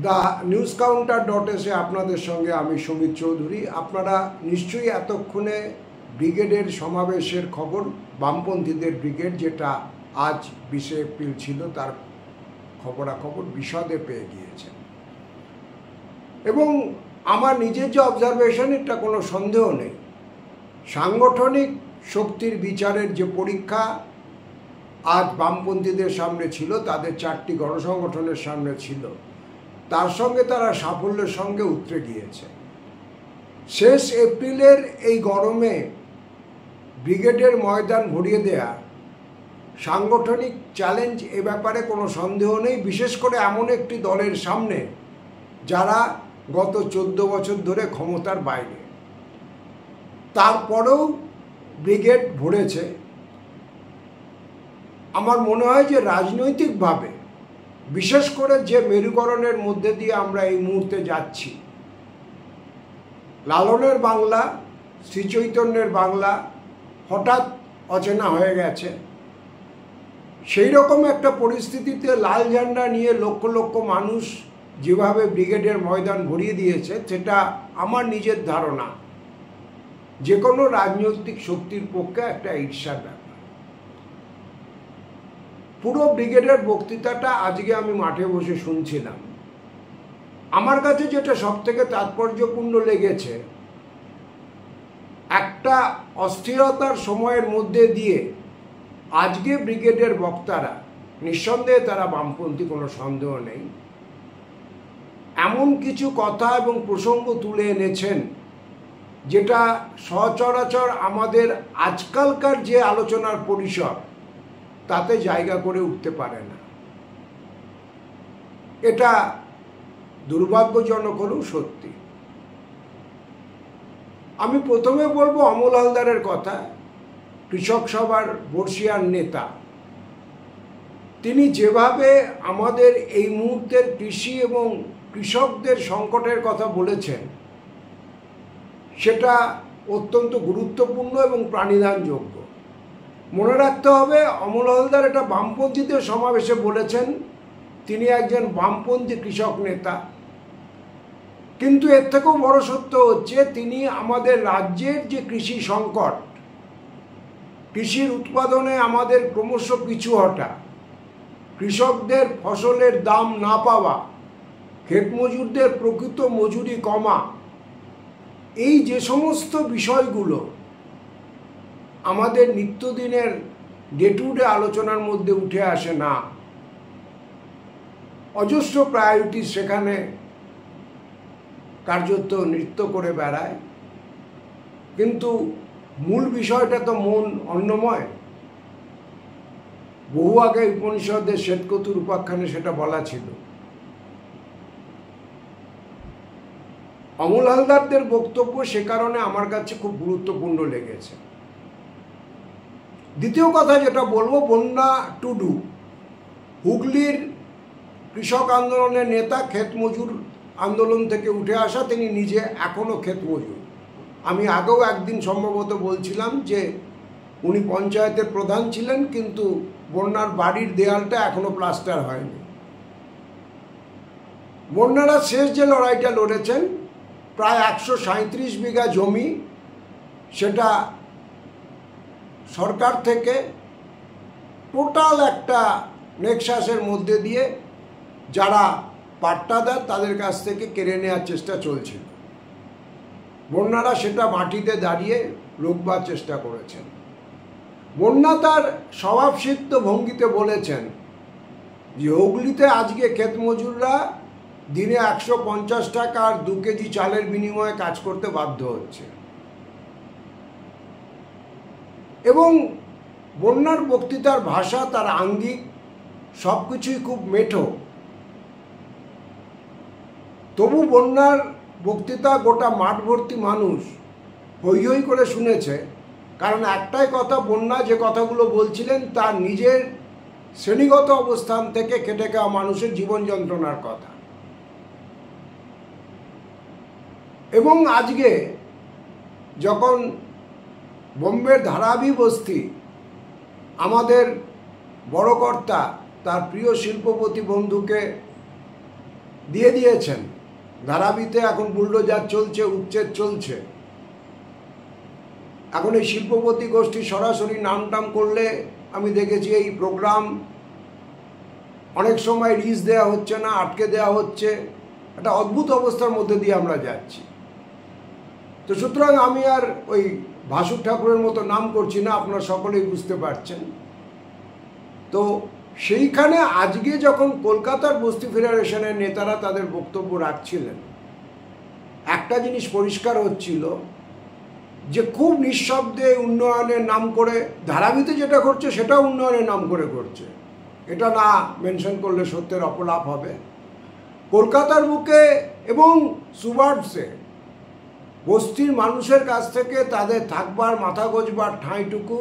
The news কাউন্টার.এ আপনাদের সঙ্গে আমি সুমিত চৌধুরী। আপনারা নিশ্চয়ই এতক্ষণে ব্রিগেডের সমাবেশের খবর, বামপন্থীদের ব্রিগেড যেটা আজ 20 এপ্রিল ছিল, তার খবরাখবর বিশদে পেয়ে গিয়েছেন। এবং আমার নিজের যে অবজারভেশন, এটা কোনো সন্দেহ নেই, সাংগঠনিক শক্তির বিচারের যে পরীক্ষা আজ বামপন্থীদের সামনে ছিল, তাদের 4টি গণসংগঠনের সামনে ছিল, তার সঙ্গে তারা সাফল্যের সঙ্গে উতরে গিয়েছে। শেষ এপ্রিলের এই গরমে ব্রিগেডের ময়দান ভরিয়ে দেয়া সাংগঠনিক চ্যালেঞ্জ, এ ব্যাপারে কোনো সন্দেহ নেই, বিশেষ করে এমন একটি দলের সামনে যারা গত 14 বছর ধরে ক্ষমতার বাইরে। তারপরেও ব্রিগেড ভরেছে। আমার মনে হয় যে রাজনৈতিকভাবে, বিশেষ করে যে মেরুকরণের মধ্যে দিয়ে আমরা এই মুহূর্তে যাচ্ছি, লালনের বাংলা, শ্রীচৈতন্যের বাংলা হঠাৎ অচেনা হয়ে গেছে। সেই রকম একটা পরিস্থিতিতে লাল ঝান্ডা নিয়ে লক্ষ লক্ষ মানুষ যেভাবে ব্রিগেডের ময়দান ভরিয়ে দিয়েছে, সেটা আমার নিজের ধারণা যে কোনো রাজনৈতিক শক্তির পক্ষে একটা ঈর্ষার ব্যাপার। পুরো ব্রিগেডের বক্তৃতাটা আজকে আমি মাঠে বসে শুনছিলাম। আমার কাছে যেটা সবথেকে তাৎপর্যপূর্ণ লেগেছে, একটা অস্থিরতার সময়ের মধ্যে দিয়ে আজকে ব্রিগেডের বক্তারা, নিঃসন্দেহে তারা বামপন্থী, কোনো সন্দেহ নেই, এমন কিছু কথা এবং প্রসঙ্গ তুলে এনেছেন যেটা সচরাচর আমাদের আজকালকার যে আলোচনার পরিসর, তাতে জায়গা করে উঠতে পারে না। এটা দুর্ভাগ্যজনক হলেও সত্যি। আমি প্রথমে বলবো অমল হালদারের কথা, কৃষক সভার বর্ষিয়ান নেতা। তিনি যেভাবে আমাদের এই মুহূর্তের কৃষি এবং কৃষকদের সংকটের কথা বলেছেন, সেটা অত্যন্ত গুরুত্বপূর্ণ এবং প্রাণিধানযোগ্য। মনে রাখতে হবে, অমল হালদার এটা বামপন্থীদের সমাবেশে বলেছেন, তিনি একজন বামপন্থী কৃষক নেতা। কিন্তু এর থেকেও বড় সত্য হচ্ছে, তিনি আমাদের রাজ্যের যে কৃষি সংকট, কৃষির উৎপাদনে আমাদের ক্রমশ পিছু হটা, কৃষকদের ফসলের দাম না পাওয়া, ক্ষেত মজুরদের প্রকৃত মজুরি কমা, এই যে সমস্ত বিষয়গুলো আমাদের নিত্যদিনের ডে টু ডে আলোচনার মধ্যে উঠে আসে না, অজস্র প্রায়োরিটি সেখানে কার্যত নৃত্য করে বেড়ায়, কিন্তু মূল বিষয়টা তো মন অন্নময়। বহু আগে উপনিষদের শ্বেতকেতুর উপাখ্যানে সেটা বলা ছিল। অমল হালদারদের বক্তব্য সে কারণে আমার কাছে খুব গুরুত্বপূর্ণ লেগেছে। দ্বিতীয় কথা যেটা বলবো, বন্যা টুডু, হুগলির কৃষক আন্দোলনের নেতা, ক্ষেত মজুর আন্দোলন থেকে উঠে আসা, তিনি নিজে এখনও ক্ষেত মজুর। আমি আগেও একদিন সম্ভবত বলছিলাম যে উনি পঞ্চায়েতের প্রধান ছিলেন, কিন্তু বন্যার বাড়ির দেয়ালটা এখনো প্লাস্টার হয়নি। বন্যারা শেষ যে লড়াইটা লড়েছেন, প্রায় 137 বিঘা জমি, সেটা সরকার থেকে টোটাল একটা নেক্সাসের মধ্যে দিয়ে যারা পাট্টাদার, তাদের কাছ থেকে কেড়ে নেওয়ার চেষ্টা চলছিল। বন্যারা সেটা মাটিতে দাঁড়িয়ে রোকবার চেষ্টা করেছেন। বন্যা তার স্বভাবসিদ্ধ ভঙ্গিতে বলেছেন যে হুগলিতে আজকে ক্ষেত মজুররা দিনে 150 টাকা আর 2 কেজি চালের বিনিময়ে কাজ করতে বাধ্য হচ্ছে। এবং বন্যার বক্তৃতার ভাষা, তার আঙ্গিক, সব কিছুই খুব মেঠো। তবু বন্যার বক্তৃতা গোটা মাঠ ভর্তি মানুষ হৈ হৈ করে শুনেছে, কারণ একটাই কথা, বন্যা যে কথাগুলো বলছিলেন তার নিজের শ্রেণীগত অবস্থান থেকে খেটে খাওয়া মানুষের জীবন যন্ত্রণার কথা। এবং আজকে যখন বোম্বের ধারাবি বস্তি আমাদের বড় কর্তা তার প্রিয় শিল্পপতি বন্ধুকে দিয়ে দিয়েছেন। ধারাবিতে এখন বুলডোজার চলছে, উচ্ছেদ চলছে। এখন এই শিল্পপতি গোষ্ঠী সরাসরি নাম টাম করলে আমি দেখেছি এই প্রোগ্রাম অনেক সময় রিজ দেওয়া হচ্ছে না, আটকে দেওয়া হচ্ছে। একটা অদ্ভুত অবস্থার মধ্যে দিয়ে আমরা যাচ্ছি। তো সুতরাং আমি আর ওই ভাসুর ঠাকুরের মতো নাম করছি না, আপনারা সকলেই বুঝতে পারছেন। তো সেইখানে আজকে যখন কলকাতার বস্তি ফেডারেশনের নেতারা তাদের বক্তব্য রাখছিলেন, একটা জিনিস পরিষ্কার হচ্ছিল যে খুব নিঃশব্দে উন্নয়নের নাম করে, ধারাবিতে যেটা করছে সেটাও উন্নয়নের নাম করে করছে। এটা না মেনশন করলে সত্যের অপলাপ হবে। কলকাতার বুকে এবং সুবার্বসে বস্তির মানুষের কাছ থেকে তাদের থাকবার, মাথা গোজবার ঠাঁইটুকু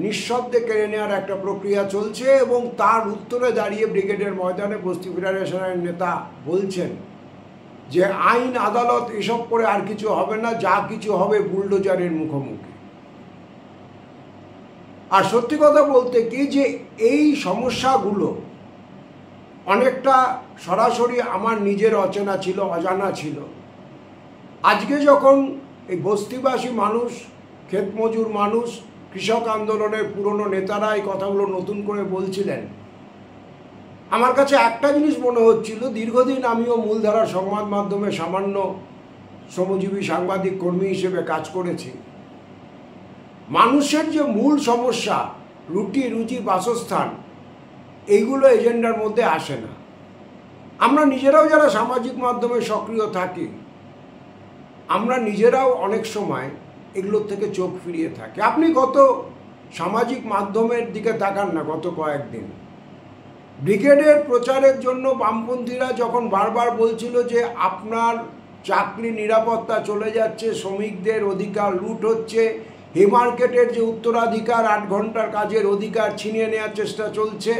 নিঃশব্দে কেড়ে নেওয়ার একটা প্রক্রিয়া চলছে। এবং তার উত্তরে দাঁড়িয়ে ব্রিগেডের ময়দানে বস্তি ফেডারেশনের নেতা বলছেন যে আইন আদালত এসব করে আর কিছু হবে না, যা কিছু হবে বুলডোজারের মুখোমুখি। আর সত্যি কথা বলতে কি যে এই সমস্যাগুলো অনেকটা সরাসরি আমার নিজের অচেনা ছিল, অজানা ছিল। আজকে যখন এই বস্তিবাসী মানুষ, ক্ষেতমজুর মানুষ, কৃষক আন্দোলনের পুরনো নেতারা এই কথাগুলো নতুন করে বলছিলেন, আমার কাছে একটা জিনিস মনে হচ্ছিল, দীর্ঘদিন আমিও মূলধারার সংবাদ মাধ্যমে সামান্য শ্রমজীবী সাংবাদিক কর্মী হিসেবে কাজ করেছি। মানুষের যে মূল সমস্যা, রুটি রুজি বাসস্থান, এইগুলো এজেন্ডার মধ্যে আসে না। আমরা নিজেরাও যারা সামাজিক মাধ্যমে সক্রিয় থাকি, আমরা নিজেরাও অনেক সময় এগুলোর থেকে চোখ ফিরিয়ে থাকি। আপনি গত সামাজিক মাধ্যমের দিকে তাকান না, গত কয়েকদিন ব্রিগেডের প্রচারের জন্য বামপন্থীরা যখন বারবার বলছিল যে আপনার চাকরি নিরাপত্তা চলে যাচ্ছে, শ্রমিকদের অধিকার লুট হচ্ছে, হেমার্কেটের যে উত্তরাধিকার 8 ঘন্টার কাজের অধিকার ছিনিয়ে নেওয়ার চেষ্টা চলছে,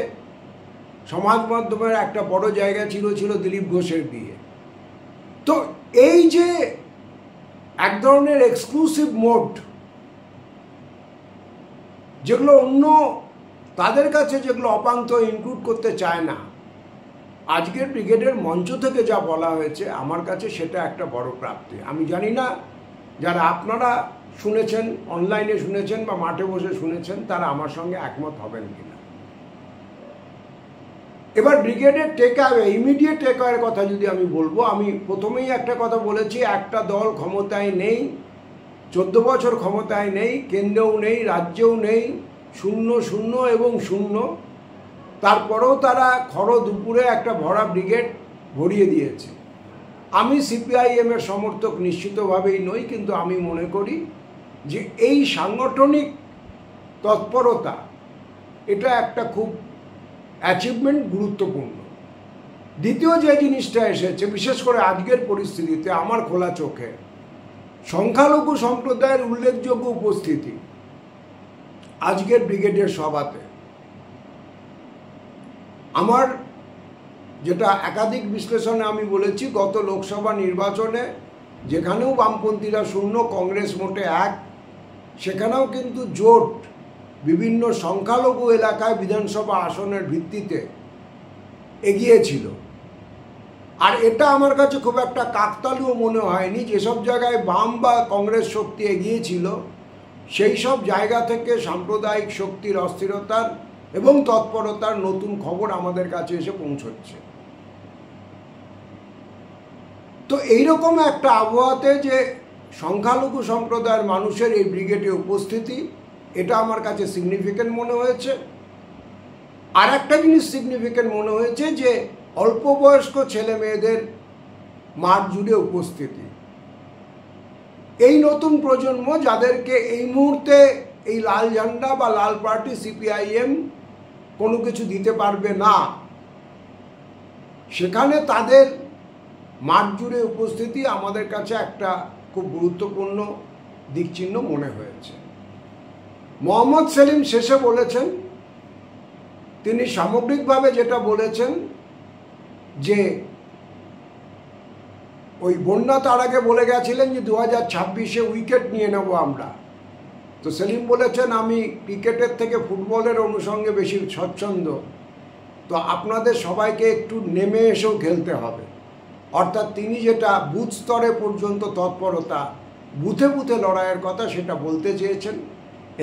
সমাজ মাধ্যমের একটা বড় জায়গা ছিল দিলীপ ঘোষের বিয়ে। তো এই যে এক ধরনের এক্সক্লুসিভ মোড, যেগুলো অন্য তাদের কাছে যেগুলো অপান্ত ইনক্লুড করতে চায় না, আজকের ব্রিগেডের মঞ্চ থেকে যা বলা হয়েছে আমার কাছে সেটা একটা বড় প্রাপ্তি। আমি জানি না যারা আপনারা শুনেছেন, অনলাইনে শুনেছেন বা মাঠে বসে শুনেছেন, তারা আমার সঙ্গে একমত হবেন কিনা। এবার ব্রিগেডের টেকঅ্যাওয়ে, ইমিডিয়েট টেকঅ্যাওয়ের কথা যদি আমি বলবো, আমি প্রথমেই একটা কথা বলেছি, একটা দল ক্ষমতায় নেই, 14 বছর ক্ষমতায় নেই, কেন্দ্রেও নেই, রাজ্যেও নেই, 0 0 এবং 0। তারপরেও তারা খড় দুপুরে একটা ভরা ব্রিগেড ভরিয়ে দিয়েছে। আমি সিপিআইএমের সমর্থক নিশ্চিতভাবেই নই, কিন্তু আমি মনে করি যে এই সাংগঠনিক তৎপরতা এটা একটা খুব অ্যাচিভমেন্ট, গুরুত্বপূর্ণ। দ্বিতীয় যে জিনিসটা এসেছে, বিশেষ করে আজকের পরিস্থিতিতে আমার খোলা চোখে, সংখ্যালঘু সম্প্রদায়ের উল্লেখযোগ্য উপস্থিতি আজকের ব্রিগেডের সভাতে। আমার যেটা একাধিক বিশ্লেষণে আমি বলেছি, গত লোকসভা নির্বাচনে যেখানেও বামপন্থীরা 0, কংগ্রেস মোটে 1, সেখানেও কিন্তু জোট বিভিন্ন সংখ্যালঘু এলাকায় বিধানসভা আসনের ভিত্তিতে এগিয়েছিল। আর এটা আমার কাছে খুব একটা কাকতালীয় মনে হয়নি। যেসব জায়গায় বাম বা কংগ্রেস শক্তি এগিয়েছিল, সেই সব জায়গা থেকে সাম্প্রদায়িক শক্তির অস্থিরতার এবং তৎপরতার নতুন খবর আমাদের কাছে এসে পৌঁছচ্ছে। তো এইরকম একটা আবহাওয়াতে যে সংখ্যালঘু সম্প্রদায়ের মানুষের এই ব্রিগেডে উপস্থিতি, এটা আমার কাছে সিগনিফিক্যান্ট মনে হয়েছে। আর একটা জিনিস সিগনিফিক্যান্ট মনে হয়েছে যে অল্প বয়স্ক ছেলে মেয়েদের মাঠ জুড়ে উপস্থিতি। এই নতুন প্রজন্ম যাদেরকে এই মুহূর্তে এই লাল ঝান্ডা বা লাল পার্টি সিপিআইএম কোনো কিছু দিতে পারবে না, সেখানে তাদের মাঠ জুড়ে উপস্থিতি আমাদের কাছে একটা খুব গুরুত্বপূর্ণ দিকচিহ্ন মনে হয়েছে। মোহাম্মদ সেলিম শেষে বলেছেন, তিনি সামগ্রিকভাবে যেটা বলেছেন যে ওই বন্যা তার আগে বলে গেছিলেন যে 2026-এ উইকেট নিয়ে নেব আমরা। তো সেলিম বলেছেন, আমি ক্রিকেটের থেকে ফুটবলের অনুষঙ্গে বেশি স্বচ্ছন্দ, তো আপনাদের সবাইকে একটু নেমে এসেও খেলতে হবে। অর্থাৎ তিনি যেটা বুথ স্তরে পর্যন্ত তৎপরতা, বুথে বুথে লড়াইয়ের কথা সেটা বলতে চেয়েছেন,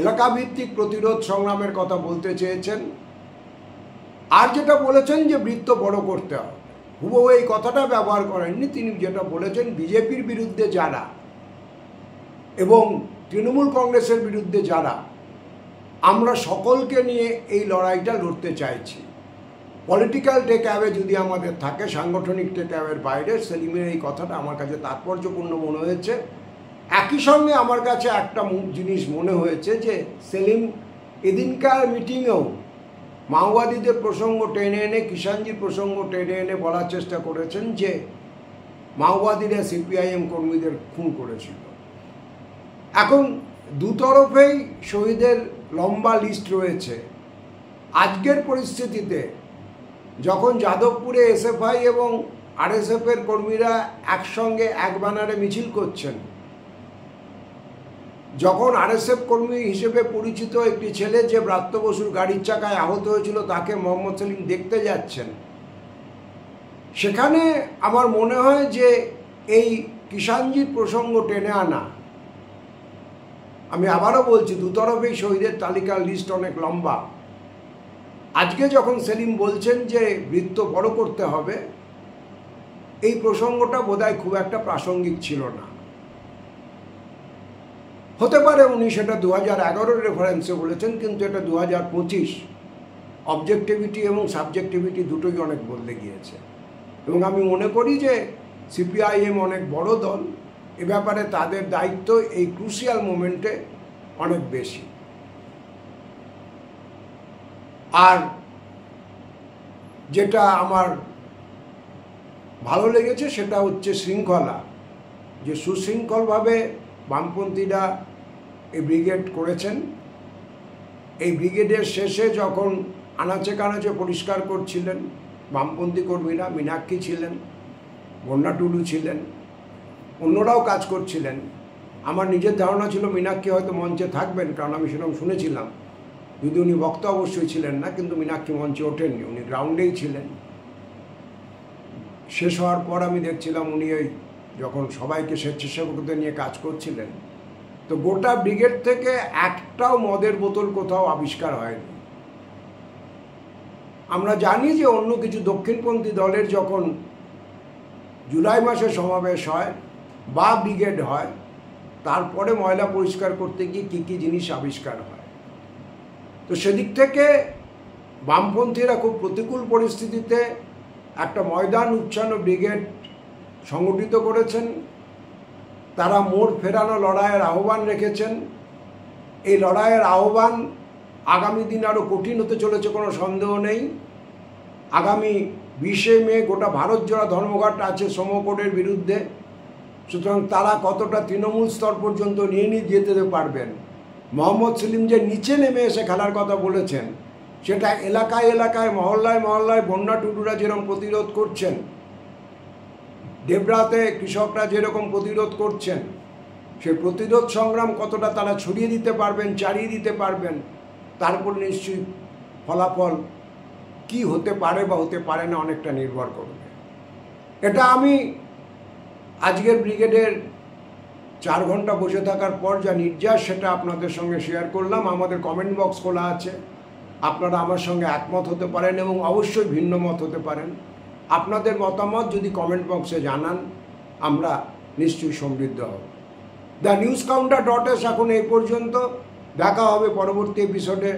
এলাকাভিত্তিক প্রতিরোধ সংগ্রামের কথা বলতে চেয়েছেন। আর যেটা বলেছেন যে বৃত্ত বড় করতে হবে, হুবহু এই কথাটা ব্যবহার করেননি। তিনি যেটা বলেছেন বিজেপির বিরুদ্ধে যারা এবং তৃণমূল কংগ্রেসের বিরুদ্ধে যারা, আমরা সকলকে নিয়ে এই লড়াইটা লড়তে চাইছি। পলিটিক্যাল টেক অ্যাওয়ে যদি আমাদের থাকে, সাংগঠনিক টেক অ্যাওয়ের বাইরে, সেলিমের এই কথাটা আমার কাছে তাৎপর্যপূর্ণ মনে হয়েছে। একই সঙ্গে আমার কাছে একটা জিনিস মনে হয়েছে যে সেলিম এদিনকার মিটিংয়েও মাওবাদীদের প্রসঙ্গ টেনে এনে, কিষাণজির প্রসঙ্গ টেনে এনে বলার চেষ্টা করেছেন যে মাওবাদীরা সিপিআইএম কর্মীদের খুন করেছিল। এখন দুতরফেই শহীদের লম্বা লিস্ট রয়েছে। আজকের পরিস্থিতিতে যখন যাদবপুরে এসএফআই এবং আরএসএফের কর্মীরা একসঙ্গে এক ব্যানারে মিছিল করছেন, যখন আরএসএফ কর্মী হিসেবে পরিচিত একটি ছেলে যে ব্রাত্য বসুর গাড়ির চাকায় আহত হয়েছিল তাকে মোহাম্মদ সেলিম দেখতে যাচ্ছেন, সেখানে আমার মনে হয় যে এই কিষাণজির প্রসঙ্গ টেনে আনা, আমি আবারও বলছি দুতরফেই শহীদের তালিকার লিস্ট অনেক লম্বা। আজকে যখন সেলিম বলছেন যে বৃত্ত বড় করতে হবে, এই প্রসঙ্গটা বোধহয় খুব একটা প্রাসঙ্গিক ছিল না। হতে পারে উনি সেটা 2011 রেফারেন্সে বলেছেন, কিন্তু এটা 2025। অবজেক্টিভিটি এবং সাবজেক্টিভিটি দুটোই অনেক বদলে গিয়েছে। এবং আমি মনে করি যে সিপিআইএম অনেক বড় দল, এ ব্যাপারে তাদের দায়িত্ব এই ক্রুশিয়াল মোমেন্টে অনেক বেশি। আর যেটা আমার ভালো লেগেছে সেটা হচ্ছে শৃঙ্খলা, যে সুশৃঙ্খলভাবে বামপন্থীরা এই ব্রিগেড করেছেন। এই ব্রিগেডের শেষে যখন আনাচে কানাচে পরিষ্কার করছিলেন বামপন্থী কর্মীরা, মীনাক্ষী ছিলেন, বন্যা টুডু ছিলেন, অন্যরাও কাজ করছিলেন। আমার নিজের ধারণা ছিল মীনাক্ষী হয়তো মঞ্চে থাকবেন, কারণ আমি সেরকম শুনেছিলাম, যদি উনি বক্তা অবশ্যই ছিলেন না, কিন্তু মীনাক্ষী মঞ্চে ওঠেননি, উনি গ্রাউন্ডেই ছিলেন। শেষ হওয়ার পর আমি দেখছিলাম উনি ওই যখন সবাইকে স্বেচ্ছাসেবকদের নিয়ে কাজ করছিলেন, তো গোটা ব্রিগেড থেকে একটাও মদের বোতল কোথাও আবিষ্কার হয়নি। আমরা জানি যে অন্য কিছু দক্ষিণপন্থী দলের যখন জুলাই মাসে সমাবেশ হয় বা ব্রিগেড হয়, তারপরে ময়লা পরিষ্কার করতে গিয়ে কী কী জিনিস আবিষ্কার হয়। তো সেদিক থেকে বামপন্থীরা খুব প্রতিকূল পরিস্থিতিতে একটা ময়দান উচ্ছান্ন ব্রিগেড সংগঠিত করেছেন। তারা মোড় ফেরানো লড়াইয়ের আহ্বান রেখেছেন। এই লড়াইয়ের আহ্বান আগামী দিন আরও কঠিন হতে চলেছে, কোনো সন্দেহ নেই। আগামী 20শে মে গোটা ভারত জোড়া ধর্মঘট আছে সমকোটের বিরুদ্ধে। সুতরাং তারা কতটা তৃণমূল স্তর পর্যন্ত নিয়ে যেতে পারবেন। মোহাম্মদ সেলিম যে নিচে নেমে এসে খেলার কথা বলেছেন, সেটা এলাকায় এলাকায়, মহল্লায় মহল্লায় বন্যা টুডুরা যেরকম প্রতিরোধ করছেন, দেবরাতে কৃষকরা যেরকম প্রতিরোধ করছেন, সেই প্রতিরোধ সংগ্রাম কতটা তারা ছড়িয়ে দিতে পারবেন, চালিয়ে দিতে পারবেন, তার উপর নিশ্চয়ই ফলাফল কি হতে পারে বা হতে পারে না অনেকটা নির্ভর করবে। এটা আমি আজকের ব্রিগেডের 4 ঘন্টা বসে থাকার পর যা নির্যাস, সেটা আপনাদের সঙ্গে শেয়ার করলাম। আমাদের কমেন্ট বক্স খোলা আছে, আপনারা আমার সঙ্গে একমত হতে পারেন এবং অবশ্যই ভিন্ন মত হতে পারেন। আপনাদের মতামত যদি কমেন্ট বক্সে জানান, আমরা নিশ্চয়ই সমৃদ্ধ হব। দ্য নিউজ কাউন্টার .s এখন এই পর্যন্ত। দেখা হবে পরবর্তী এপিসোডে।